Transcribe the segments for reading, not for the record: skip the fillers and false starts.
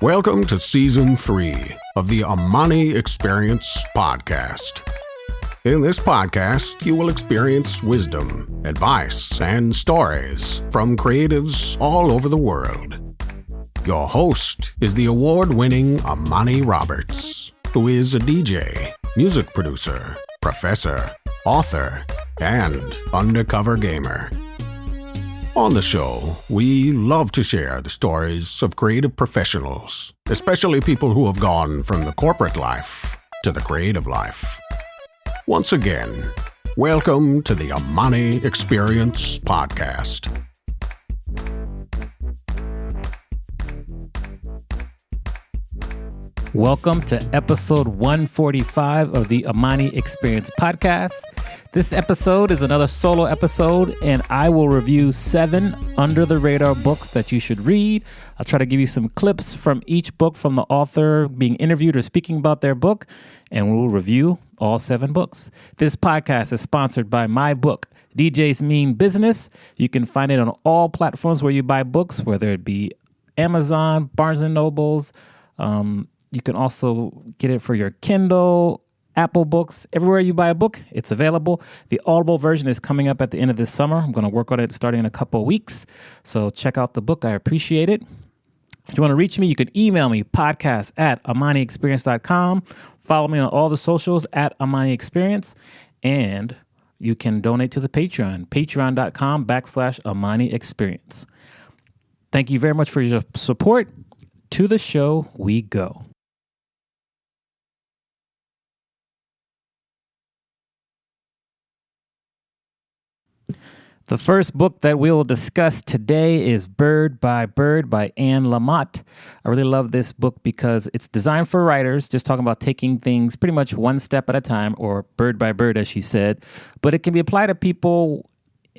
Welcome to Season 3 of the Amani Experience podcast. In this podcast, you will experience wisdom, advice, and stories from creatives all over the world. Your host is the award-winning Amani Roberts, who is a DJ, music producer, professor, author, and undercover gamer. On the show, we love to share the stories of creative professionals, especially people who have gone from the corporate life to the creative life. Once again, welcome to the Amani Experience podcast. Welcome to episode 145 of the Amani Experience podcast. This episode is another solo episode, and I will review 7 under-the-radar books that you should read. I'll try to give you some clips from each book from the author being interviewed or speaking about their book, and we'll review all 7 books. This podcast is sponsored by my book, DJs Mean Business. You can find it on all platforms where you buy books, whether it be Amazon, Barnes & Nobles. You can also get it for your Kindle, Apple Books, everywhere you buy a book, it's available. The Audible version is coming up at the end of this summer. I'm going to work on it starting in a couple of weeks. So check out the book. I appreciate it. If you want to reach me, you can email me, podcast@amaniexperience.com. Follow me on all the socials @AmaniExperience. And you can donate to the Patreon, patreon.com/AmaniExperience. Thank you very much for your support. To the show we go. The first book that we will discuss today is Bird by Bird by Lamott. I really love this book because it's designed for writers, just talking about taking things pretty much one step at a time, or bird by bird, as she said. But it can be applied to people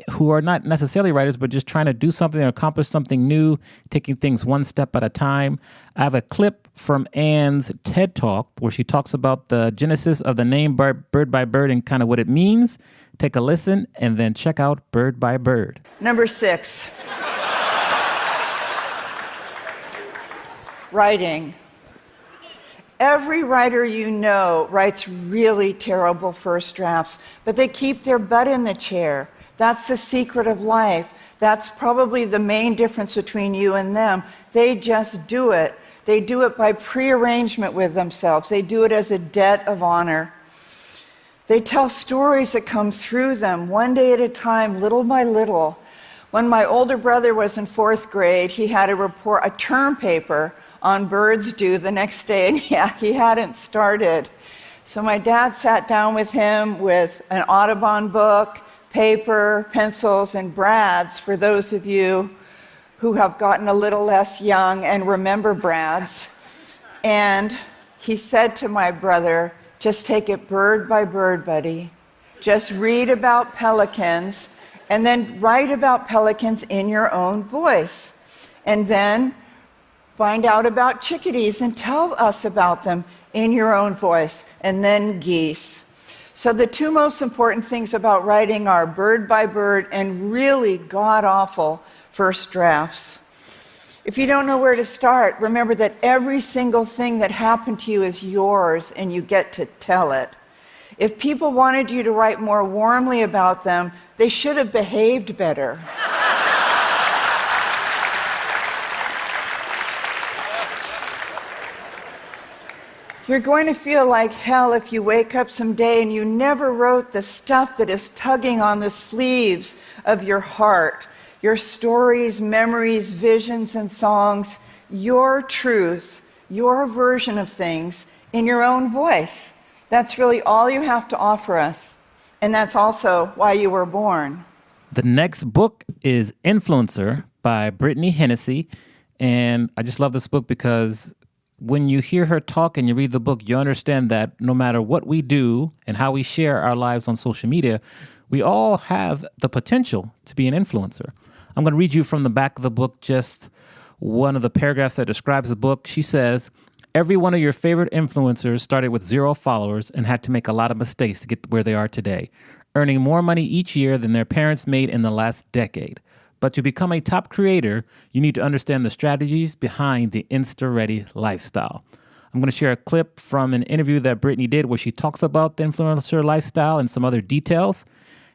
who are not necessarily writers, but just trying to do something or accomplish something new, taking things one step at a time. I have a clip from Anne's TED Talk where she talks about the genesis of the name Bird by Bird and kind of what it means. Take a listen and then check out Bird by Bird. Number 6. Writing. Every writer you know writes really terrible first drafts, but they keep their butt in the chair. That's the secret of life. That's probably the main difference between you and them. They just do it. They do it by prearrangement with themselves. They do it as a debt of honor. They tell stories that come through them one day at a time, little by little. When my older brother was in 4th grade, he had a term paper on birds due the next day, and he hadn't started. So my dad sat down with him with an Audubon book, paper, pencils, and Brads for those of you who have gotten a little less young and remember Brads. And he said to my brother, "Just take it bird by bird, buddy. Just read about pelicans and then write about pelicans in your own voice. And then find out about chickadees and tell us about them in your own voice. And then geese." So the 2 most important things about writing are bird by bird and really god-awful first drafts. If you don't know where to start, remember that every single thing that happened to you is yours and you get to tell it. If people wanted you to write more warmly about them, they should have behaved better. You're going to feel like hell if you wake up someday and you never wrote the stuff that is tugging on the sleeves of your heart. Your stories, memories, visions, and songs, your truth, your version of things in your own voice. That's really all you have to offer us. And that's also why you were born. The next book is Influencer by Brittany Hennessy. And I just love this book because when you hear her talk and you read the book, you understand that no matter what we do and how we share our lives on social media, we all have the potential to be an influencer. I'm going to read you from the back of the book just one of the paragraphs that describes the book. She says, "Every one of your favorite influencers started with 0 followers and had to make a lot of mistakes to get where they are today, earning more money each year than their parents made in the last decade. But to become a top creator, you need to understand the strategies behind the Insta-ready lifestyle. I'm going to share a clip from an interview that Brittany did where she talks about the influencer lifestyle and some other details.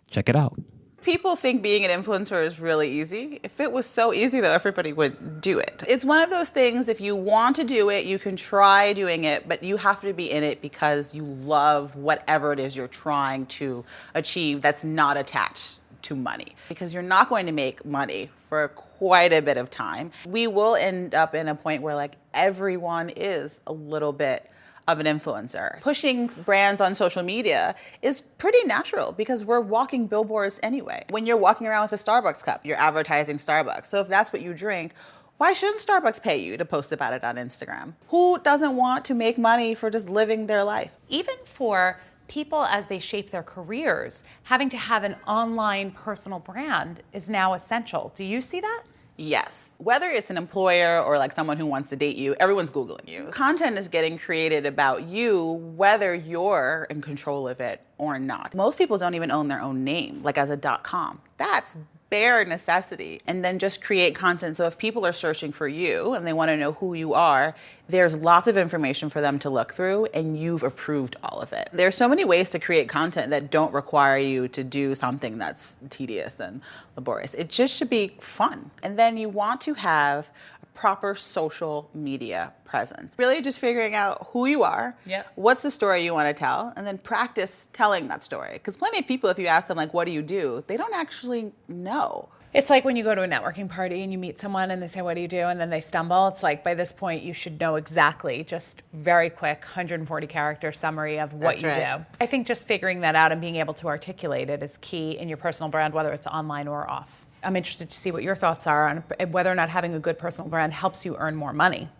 Check it out. People think being an influencer is really easy. If it was so easy, though, everybody would do it. It's one of those things, if you want to do it, you can try doing it, but you have to be in it because you love whatever it is you're trying to achieve that's not attached to money. Because you're not going to make money for quite a bit of time. We will end up in a point where like everyone is a little bit of an influencer. Pushing brands on social media is pretty natural because we're walking billboards anyway. When you're walking around with a Starbucks cup, you're advertising Starbucks. So if that's what you drink, why shouldn't Starbucks pay you to post about it on Instagram? Who doesn't want to make money for just living their life? Even for people as they shape their careers, having to have an online personal brand is now essential. Do you see that? Yes. Whether it's an employer or like someone who wants to date you, everyone's Googling you. Content is getting created about you, whether you're in control of it or not. Most people don't even own their own name, like as a .com. That's bare necessity. And then just create content. So if people are searching for you and they want to know who you are, there's lots of information for them to look through and you've approved all of it. There's so many ways to create content that don't require you to do something that's tedious and laborious. It just should be fun. And then you want to have a proper social media presence. Really just figuring out who you are, what's the story you want to tell, and then practice telling that story. Because plenty of people, if you ask them like, what do? They don't actually know. It's like when you go to a networking party and you meet someone and they say, what do you do? And then they stumble. It's like by this point, you should know exactly, just very quick, 140 character summary of what you do. I think just figuring that out and being able to articulate it is key in your personal brand, whether it's online or off. I'm interested to see what your thoughts are on whether or not having a good personal brand helps you earn more money.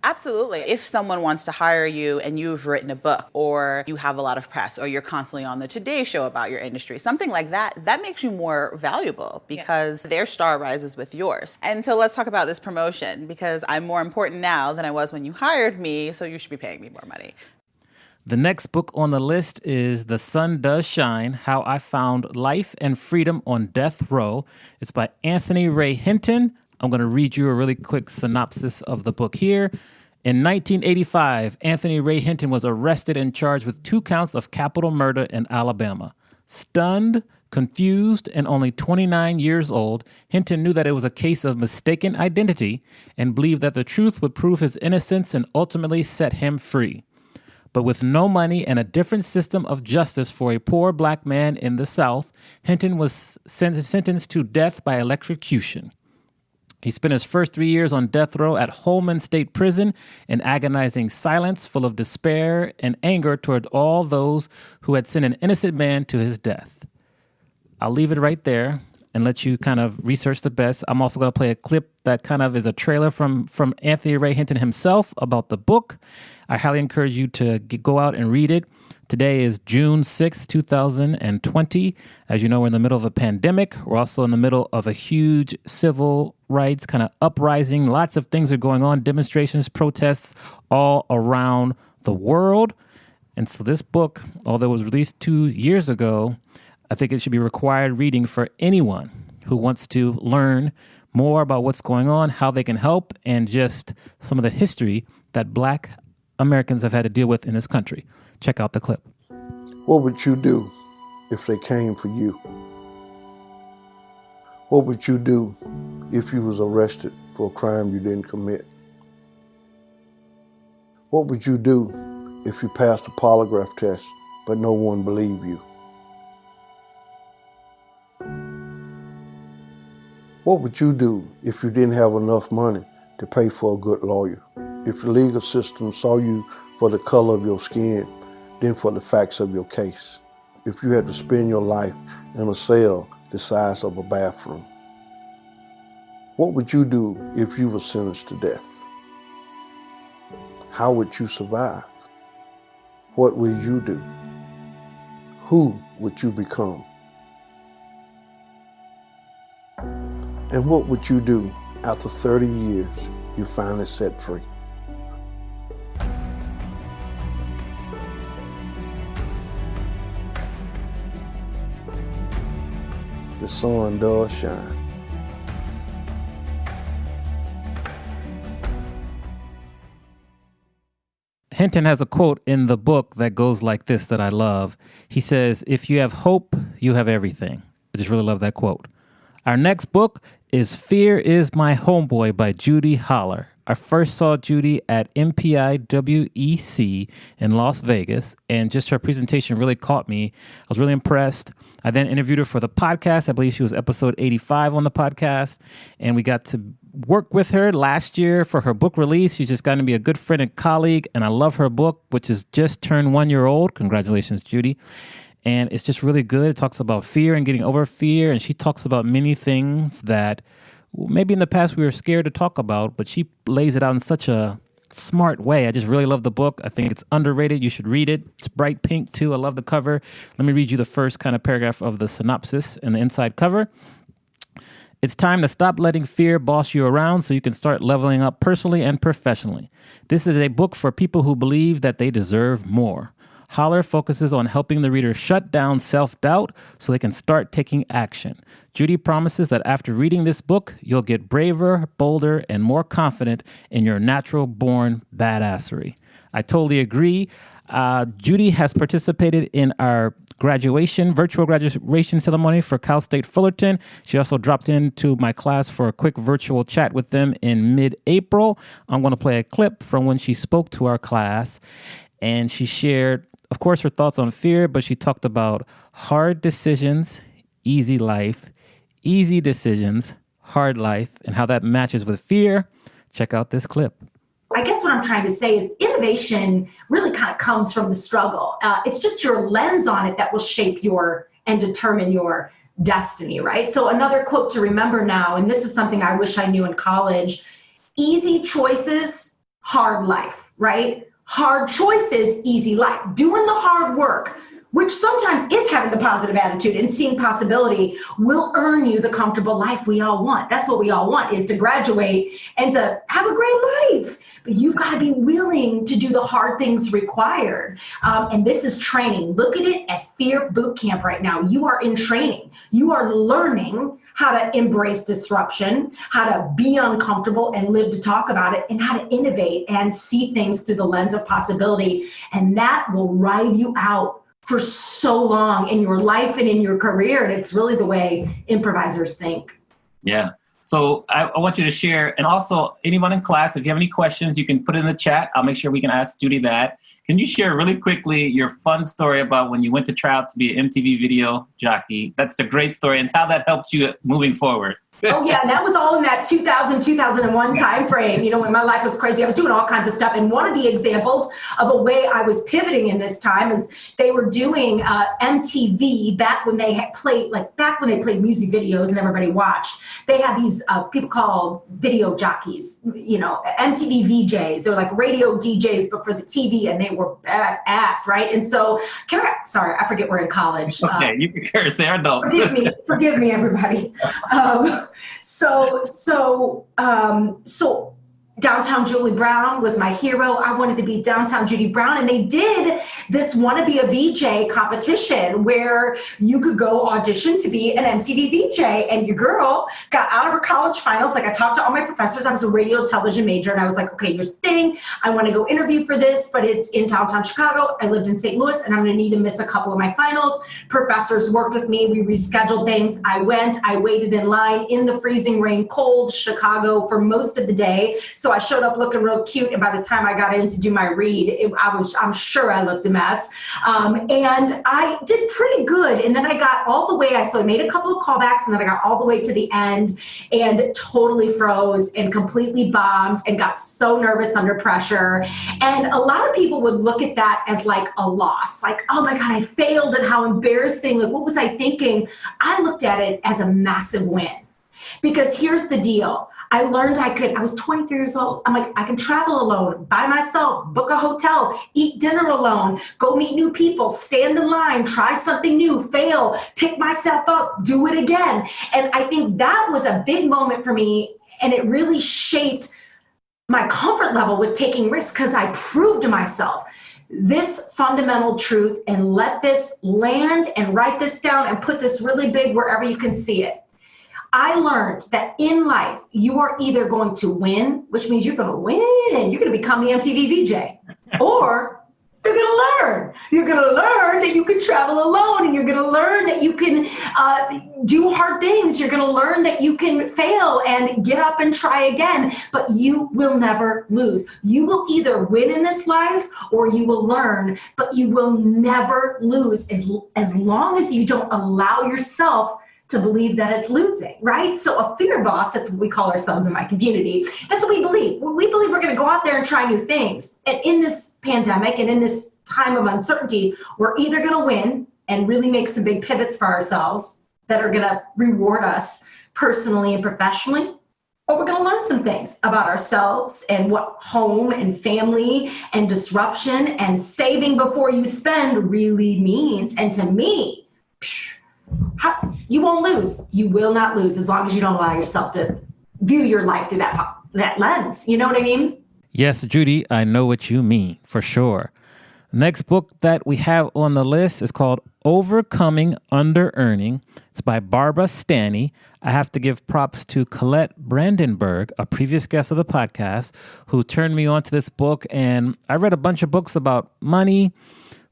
Absolutely. If someone wants to hire you and you've written a book or you have a lot of press or you're constantly on the Today Show about your industry, something like that, that makes you more valuable because their star rises with yours. And so let's talk about this promotion because I'm more important now than I was when you hired me, so you should be paying me more money. The next book on the list is The Sun Does Shine, How I Found Life and Freedom on Death Row. It's by Anthony Ray Hinton. I'm going to read you a really quick synopsis of the book here. In 1985, Anthony Ray Hinton was arrested and charged with 2 counts of capital murder in Alabama. Stunned, confused, and only 29 years old, Hinton knew that it was a case of mistaken identity and believed that the truth would prove his innocence and ultimately set him free. But with no money and a different system of justice for a poor black man in the South, Hinton was sentenced to death by electrocution. He spent his first 3 years on death row at Holman State Prison in agonizing silence, full of despair and anger toward all those who had sent an innocent man to his death. I'll leave it right there and let you kind of research the best. I'm also going to play a clip that kind of is a trailer from Anthony Ray Hinton himself about the book. I highly encourage you to go out and read it. Today is June 6, 2020. As you know, we're in the middle of a pandemic. We're also in the middle of a huge civil rights kind of uprising. Lots of things are going on, demonstrations, protests all around the world. And so this book, although it was released 2 years ago, I think it should be required reading for anyone who wants to learn more about what's going on, how they can help, and just some of the history that Black Americans have had to deal with in this country. Check out the clip. What would you do if they came for you? What would you do if you was arrested for a crime you didn't commit? What would you do if you passed a polygraph test but no one believed you? What would you do if you didn't have enough money to pay for a good lawyer? If the legal system saw you for the color of your skin, then for the facts of your case? If you had to spend your life in a cell the size of a bathroom? What would you do if you were sentenced to death? How would you survive? What would you do? Who would you become? And what would you do after 30 years you finally set free? The sun does shine. Hinton has a quote in the book that goes like this that I love. He says, "If you have hope, you have everything." I just really love that quote. Our next book is Fear Is My Homeboy by Judi Holler. I first saw Judy at MPIWEC in Las Vegas, and just her presentation really caught me. I was really impressed. I then interviewed her for the podcast. I believe she was episode 85 on the podcast, and we got to work with her last year for her book release. She's just gotten to be a good friend and colleague, and I love her book, which is just turned 1 year old. Congratulations, Judy. And it's just really good. It talks about fear and getting over fear, and she talks about many things that maybe in the past we were scared to talk about, but she lays it out in such a smart way. I just really love the book. I think it's underrated. You should read it. It's bright pink too. I love the cover. Let me read you the first kind of paragraph of the synopsis and the inside cover. It's time to stop letting fear boss you around so you can start leveling up personally and professionally. This is a book for people who believe that they deserve more. Holler focuses on helping the reader shut down self-doubt so they can start taking action. Judy promises that after reading this book, you'll get braver, bolder, and more confident in your natural-born badassery. I totally agree. Judy has participated in our virtual graduation ceremony for Cal State Fullerton. She also dropped into my class for a quick virtual chat with them in mid-April. I'm going to play a clip from when she spoke to our class, and she shared, of course, her thoughts on fear, but she talked about hard decisions, easy life, easy decisions, hard life, and how that matches with fear. Check out this clip. I guess what I'm trying to say is innovation really kind of comes from the struggle. It's just your lens on it that will shape and determine your destiny, right? So another quote to remember now, and this is something I wish I knew in college: easy choices, hard life, right? Hard choices, easy life. Doing the hard work, which sometimes is having the positive attitude and seeing possibility, will earn you the comfortable life we all want. That's what we all want, is to graduate and to have a great life. But you've got to be willing to do the hard things required. And this is training. Look at it as fear boot camp right now. You are in training. You are learning how to embrace disruption, how to be uncomfortable and live to talk about it, and how to innovate and see things through the lens of possibility. And that will ride you out for so long in your life and in your career. And it's really the way improvisers think. Yeah. So I want you to share, and also anyone in class, if you have any questions, you can put it in the chat. I'll make sure we can ask Judy that. Can you share really quickly your fun story about when you went to try out to be an MTV video jockey? That's the great story, and how that helped you moving forward. Oh yeah, and that was all in that 2000, 2001 time frame, when my life was crazy. I was doing all kinds of stuff. And one of the examples of a way I was pivoting in this time is they were doing MTV back when they played music videos and everybody watched. They had these people called video jockeys, MTV VJs. They were like radio DJs, but for the TV, and they were badass, right? And so, I forget we're in college. Okay, you can curse, they're adults. Forgive me, everybody. So Downtown Julie Brown was my hero. I wanted to be Downtown Judy Brown. And they did this Wanna Be a VJ competition where you could go audition to be an MTV VJ. And your girl got out of her college finals. Like, I talked to all my professors. I was a radio television major. And I was like, okay, here's the thing. I want to go interview for this, but it's in downtown Chicago. I lived in St. Louis, and I'm going to need to miss a couple of my finals. Professors worked with me. We rescheduled things. I waited in line in the freezing rain, cold Chicago for most of the day. So I showed up looking real cute, and by the time I got in to do my read, I'm sure I looked a mess. And I did pretty good. And then I got all the way, so I made a couple of callbacks, and then I got all the way to the end and totally froze and completely bombed and got so nervous under pressure. And a lot of people would look at that as like a loss, like, oh my God, I failed, and how embarrassing. Like, what was I thinking? I looked at it as a massive win, because here's the deal. I learned I was 23 years old. I'm like, I can travel alone, by myself, book a hotel, eat dinner alone, go meet new people, stand in line, try something new, fail, pick myself up, do it again. And I think that was a big moment for me. And it really shaped my comfort level with taking risks, because I proved to myself this fundamental truth, and let this land and write this down and put this really big wherever you can see it. I learned that in life, you are either going to win, which means you're going to win, you're going to become the MTV VJ, Or you're going to learn. You're going to learn that you can travel alone, and you're going to learn that you can do hard things. You're going to learn that you can fail and get up and try again, but you will never lose. You will either win in this life or you will learn, but you will never lose as long as you don't allow yourself to believe that it's losing, right? So a fear boss, that's what we call ourselves in my community. That's what we believe. We believe we're going to go out there and try new things. And in this pandemic and in this time of uncertainty, we're either going to win and really make some big pivots for ourselves that are going to reward us personally and professionally, or we're going to learn some things about ourselves and what home and family and disruption and saving before you spend really means. And to me, you won't lose. You will not lose as long as you don't allow yourself to view your life through that lens. You know what I mean? Yes, Judy, I know what you mean, for sure. Next book that we have on the list is called Overcoming Underearning. It's by Barbara Stanny. I have to give props to Colette Brandenburg, a previous guest of the podcast, who turned me on to this book. And I read a bunch of books about money.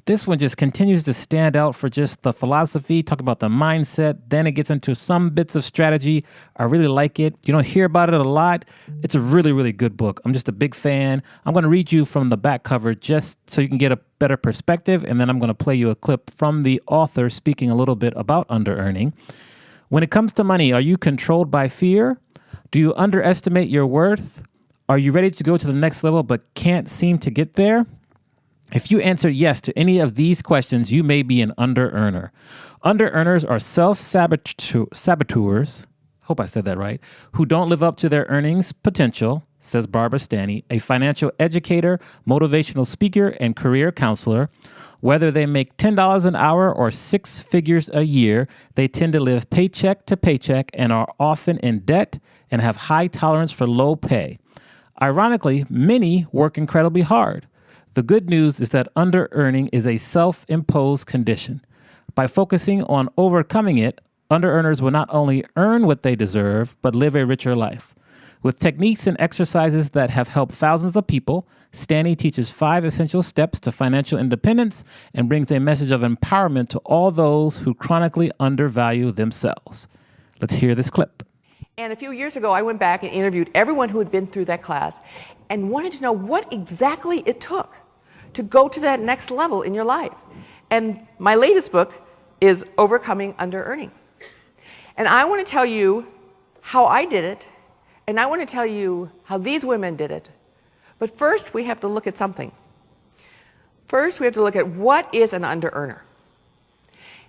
This one just continues to stand out for just the philosophy, talk about the mindset. Then it gets into some bits of strategy. I really like it. You don't hear about it a lot. It's a really, really good book. I'm just a big fan. I'm going to read you from the back cover just so you can get a better perspective. And then I'm going to play you a clip from the author speaking a little bit about underearning. When it comes to money, are you controlled by fear? Do you underestimate your worth? Are you ready to go to the next level but can't seem to get there? If you answer yes to any of these questions, you may be an under-earner. Under-earners are self-saboteurs, hope I said that right, who don't live up to their earnings potential, says Barbara Stanny, a financial educator, motivational speaker, and career counselor. Whether they make $10 an hour or six figures a year, they tend to live paycheck to paycheck and are often in debt and have high tolerance for low pay. Ironically, many work incredibly hard. The good news is that under-earning is a self-imposed condition. By focusing on overcoming it, under-earners will not only earn what they deserve, but live a richer life. With techniques and exercises that have helped thousands of people, Stanny teaches 5 essential steps to financial independence and brings a message of empowerment to all those who chronically undervalue themselves. Let's hear this clip. And a few years ago, I went back and interviewed everyone who had been through that class and wanted to know what exactly it took to go to that next level in your life. And my latest book is Overcoming Underearning. And I want to tell you how I did it, and I want to tell you how these women did it. But first, we have to look at something. First, we have to look at what is an under-earner.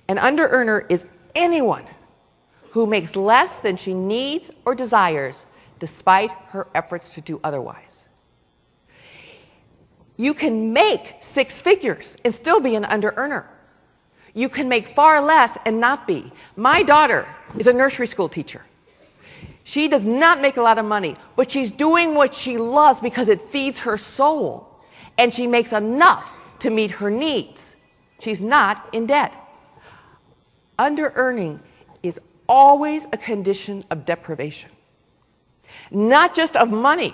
An under-earner is anyone who makes less than she needs or desires despite her efforts to do otherwise. You can make 6 figures and still be an under-earner. You can make far less and not be. My daughter is a nursery school teacher. She does not make a lot of money, but she's doing what she loves because it feeds her soul, and she makes enough to meet her needs. She's not in debt. Under-earning is always a condition of deprivation, not just of money,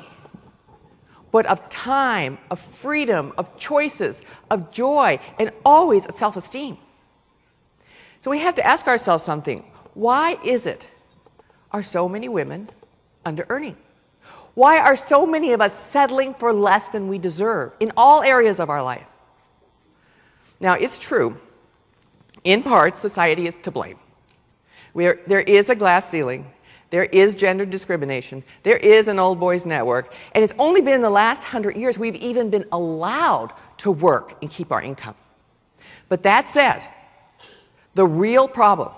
but of time, of freedom, of choices, of joy, and always of self-esteem. So we have to ask ourselves something. Why is it are so many women under-earning? Why are so many of us settling for less than we deserve in all areas of our life? Now, it's true, in part, society is to blame. There is a glass ceiling. There is gender discrimination. There is an old boys network. And it's only been in the last 100 years we've even been allowed to work and keep our income. But that said, the real problem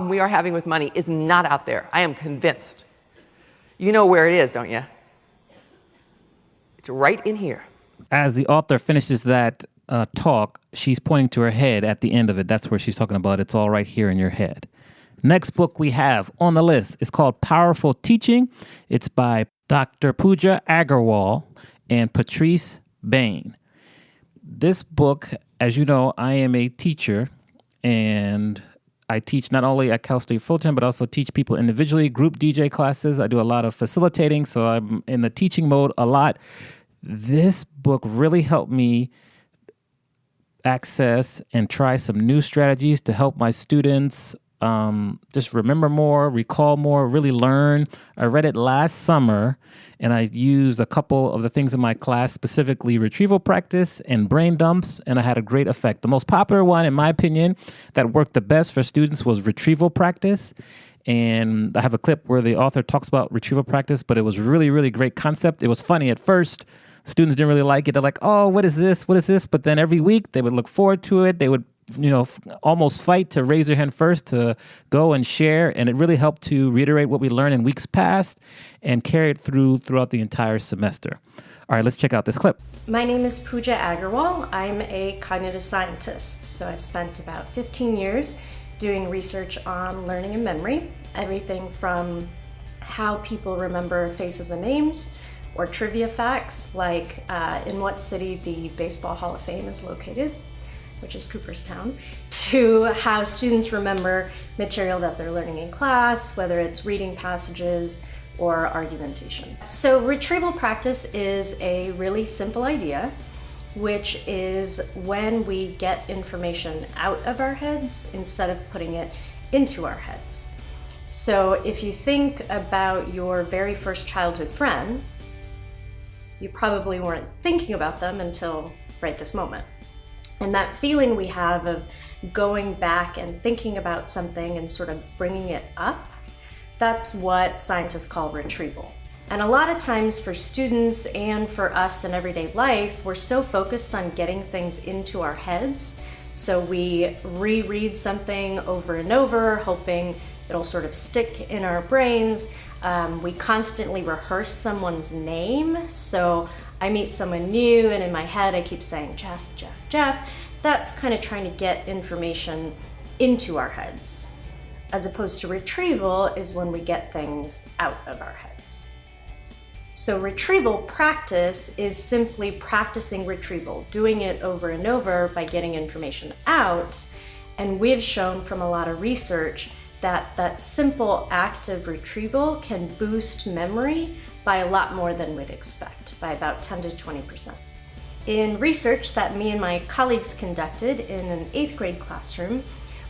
we are having with money is not out there. I am convinced. You know where it is, don't you? It's right in here. As the author finishes that talk, she's pointing to her head at the end of it. That's where she's talking about it's all right here in your head. Next book we have on the list is called Powerful Teaching. It's by Dr. Pooja Agarwal and Patrice Bain. This book, as you know, I am a teacher, and I teach not only at Cal State Fulton, but also teach people individually, group DJ classes. I do a lot of facilitating, so I'm in the teaching mode a lot. This book really helped me access and try some new strategies to help my students just remember more, recall more, really learn. I read it last summer, and I used a couple of the things in my class, specifically retrieval practice and brain dumps, and I had a great effect. The most popular one, in my opinion, that worked the best for students was retrieval practice. And I have a clip where the author talks about retrieval practice, but it was really, really great concept. It was funny at first. Students didn't really like it. They're like, oh, what is this? What is this? But then every week they would look forward to it. They would, almost fight to raise their hand first to go and share. And it really helped to reiterate what we learned in weeks past and carry it throughout the entire semester. All right, let's check out this clip. My name is Pooja Agarwal. I'm a cognitive scientist. So I've spent about 15 years doing research on learning and memory, everything from how people remember faces and names, or trivia facts like in what city the Baseball Hall of Fame is located, which is Cooperstown, to how students remember material that they're learning in class, whether it's reading passages or argumentation. So retrieval practice is a really simple idea, which is when we get information out of our heads instead of putting it into our heads. So if you think about your very first childhood friend, you probably weren't thinking about them until right this moment. And that feeling we have of going back and thinking about something and sort of bringing it up, that's what scientists call retrieval. And a lot of times for students and for us in everyday life, we're so focused on getting things into our heads. So we reread something over and over, hoping it'll sort of stick in our brains. We constantly rehearse someone's name. So I meet someone new and in my head I keep saying Jeff, Jeff, Jeff. That's kind of trying to get information into our heads. As opposed to retrieval is when we get things out of our heads. So retrieval practice is simply practicing retrieval, doing it over and over by getting information out. And we've shown from a lot of research that simple act of retrieval can boost memory by a lot more than we'd expect, by about 10 to 20%. In research that me and my colleagues conducted in an 8th grade classroom,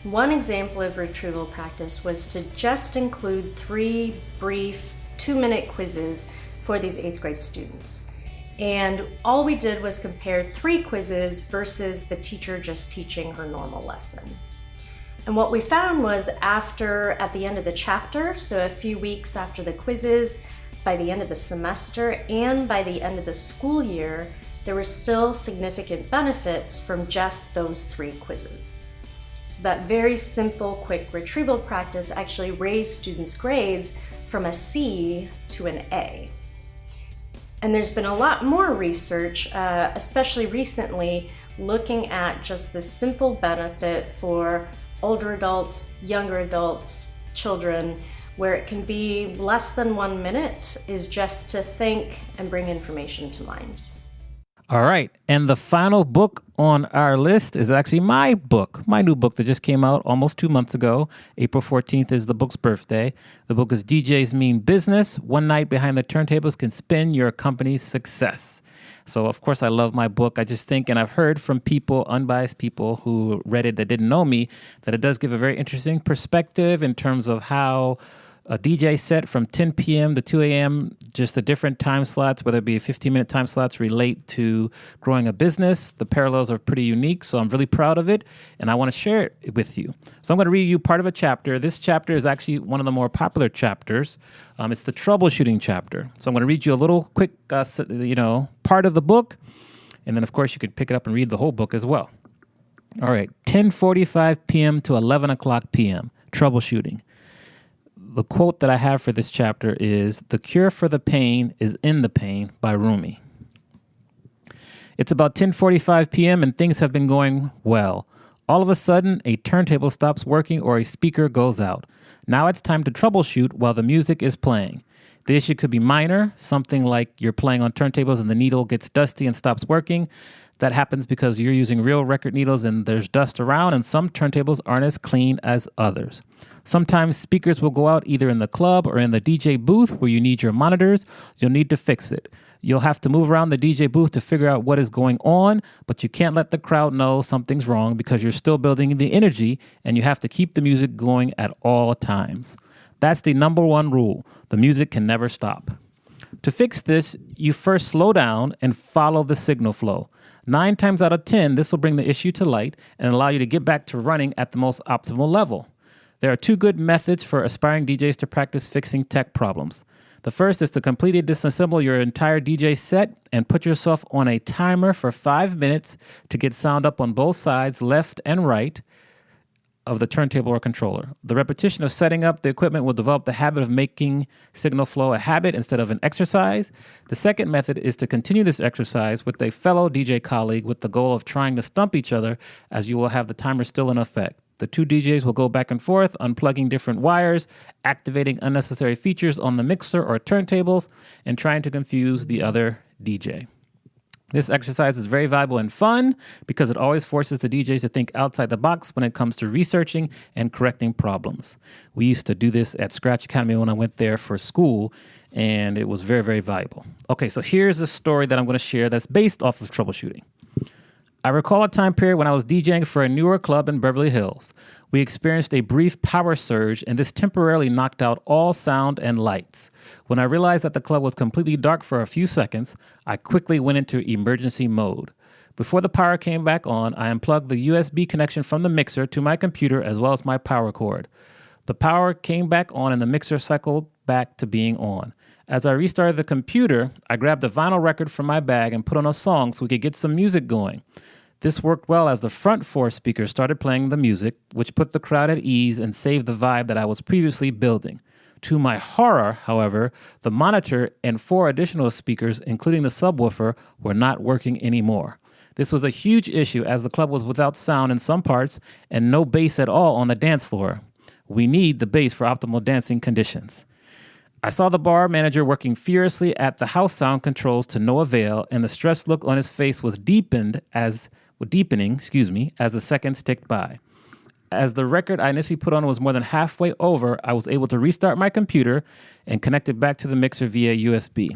one example of retrieval practice was to just include 3 brief 2-minute quizzes for these 8th grade students. And all we did was compare 3 quizzes versus the teacher just teaching her normal lesson. And what we found was at the end of the chapter, so a few weeks after the quizzes, by the end of the semester, and by the end of the school year, there were still significant benefits from just those 3 quizzes. So that very simple, quick retrieval practice actually raised students' grades from a C to an A. And there's been a lot more research, especially recently, looking at just the simple benefit for older adults, younger adults, children, where it can be less than 1 minute, is just to think and bring information to mind. All right. And the final book on our list is actually my book, my new book that just came out almost 2 months ago. April 14th is the book's birthday. The book is DJs Mean Business. One night behind the turntables can spin your company's success. So, of course, I love my book. I just think, and I've heard from people, unbiased people who read it that didn't know me, that it does give a very interesting perspective in terms of how a DJ set from 10 p.m. to 2 a.m., just the different time slots, whether it be 15-minute time slots, relate to growing a business. The parallels are pretty unique, so I'm really proud of it, and I want to share it with you. So I'm going to read you part of a chapter. This chapter is actually one of the more popular chapters. It's the troubleshooting chapter. So I'm going to read you a little quick, part of the book, and then, of course, you could pick it up and read the whole book as well. All right, 10:45 p.m. to 11 o'clock p.m., troubleshooting. The quote that I have for this chapter is, "The cure for the pain is in the pain," by Rumi. It's about 10:45 p.m. and things have been going well. All of a sudden, a turntable stops working or a speaker goes out. Now it's time to troubleshoot while the music is playing. The issue could be minor, something like you're playing on turntables and the needle gets dusty and stops working. That happens because you're using real record needles and there's dust around, and some turntables aren't as clean as others. Sometimes speakers will go out either in the club or in the DJ booth where you need your monitors. You'll need to fix it. You'll have to move around the DJ booth to figure out what is going on, but you can't let the crowd know something's wrong because you're still building the energy and you have to keep the music going at all times. That's the number one rule. The music can never stop. To fix this, you first slow down and follow the signal flow. 9 times out of 10, this will bring the issue to light and allow you to get back to running at the most optimal level. There are 2 good methods for aspiring DJs to practice fixing tech problems. The first is to completely disassemble your entire DJ set and put yourself on a timer for 5 minutes to get sound up on both sides, left and right, of the turntable or controller. The repetition of setting up the equipment will develop the habit of making signal flow a habit instead of an exercise. The second method is to continue this exercise with a fellow DJ colleague with the goal of trying to stump each other, as you will have the timer still in effect. The 2 DJs will go back and forth, unplugging different wires, activating unnecessary features on the mixer or turntables, and trying to confuse the other DJ. This exercise is very valuable and fun because it always forces the DJs to think outside the box when it comes to researching and correcting problems. We used to do this at Scratch Academy when I went there for school, and it was very, very valuable. Okay, so here's a story that I'm going to share that's based off of troubleshooting. I recall a time period when I was DJing for a newer club in Beverly Hills. We experienced a brief power surge, and this temporarily knocked out all sound and lights. When I realized that the club was completely dark for a few seconds, I quickly went into emergency mode. Before the power came back on, I unplugged the USB connection from the mixer to my computer as well as my power cord. The power came back on and the mixer cycled back to being on. As I restarted the computer, I grabbed the vinyl record from my bag and put on a song so we could get some music going. This worked well as the front 4 speakers started playing the music, which put the crowd at ease and saved the vibe that I was previously building. To my horror, however, the monitor and 4 additional speakers, including the subwoofer, were not working anymore. This was a huge issue as the club was without sound in some parts and no bass at all on the dance floor. We need the bass for optimal dancing conditions. I saw the bar manager working furiously at the house sound controls to no avail, and the stressed look on his face was deepening as the seconds ticked by. As the record I initially put on was more than halfway over, I was able to restart my computer and connect it back to the mixer via USB.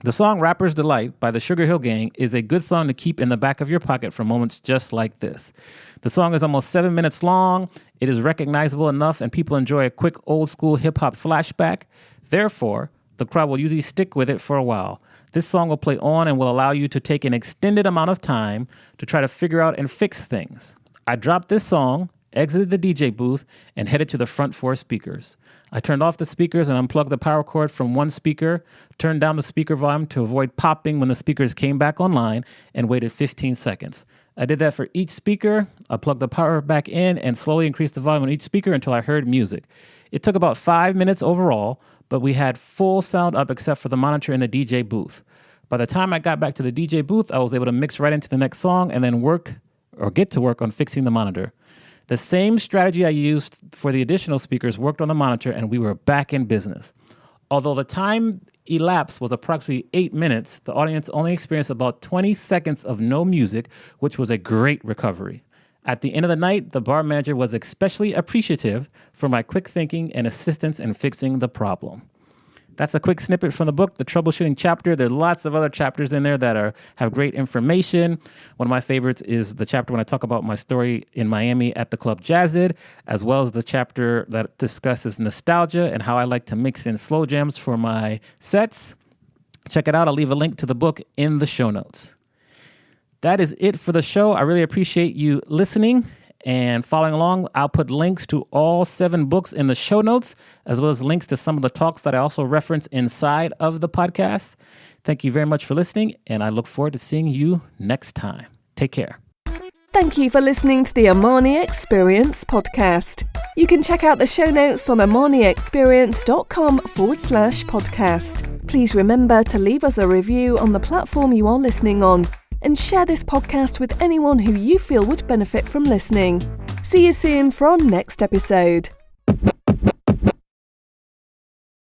The song Rapper's Delight by the Sugar Hill Gang is a good song to keep in the back of your pocket for moments just like this. The song is almost 7 minutes long. It is recognizable enough and people enjoy a quick old school hip hop flashback. Therefore, the crowd will usually stick with it for a while. This song will play on and will allow you to take an extended amount of time to try to figure out and fix things. I dropped this song, exited the DJ booth, and headed to the front 4 speakers. I turned off the speakers and unplugged the power cord from one speaker, turned down the speaker volume to avoid popping when the speakers came back online, and waited 15 seconds. I did that for each speaker. I plugged the power back in and slowly increased the volume on each speaker until I heard music. It took about 5 minutes overall, but we had full sound up except for the monitor in the DJ booth. By the time I got back to the DJ booth, I was able to mix right into the next song and then get to work on fixing the monitor. The same strategy I used for the additional speakers worked on the monitor, and we were back in business. Although the time elapsed was approximately 8 minutes, the audience only experienced about 20 seconds of no music, which was a great recovery. At the end of the night, the bar manager was especially appreciative for my quick thinking and assistance in fixing the problem. That's a quick snippet from the book, The Troubleshooting Chapter. There are lots of other chapters in there that have great information. One of my favorites is the chapter when I talk about my story in Miami at the club Jazzid, as well as the chapter that discusses nostalgia and how I like to mix in slow jams for my sets. Check it out. I'll leave a link to the book in the show notes. That is it for the show. I really appreciate you listening and following along. I'll put links to all 7 books in the show notes, as well as links to some of the talks that I also reference inside of the podcast. Thank you very much for listening, and I look forward to seeing you next time. Take care. Thank you for listening to the Amani Experience podcast. You can check out the show notes on amaniexperience.com/podcast. Please remember to leave us a review on the platform you are listening on, and share this podcast with anyone who you feel would benefit from listening. See you soon for our next episode.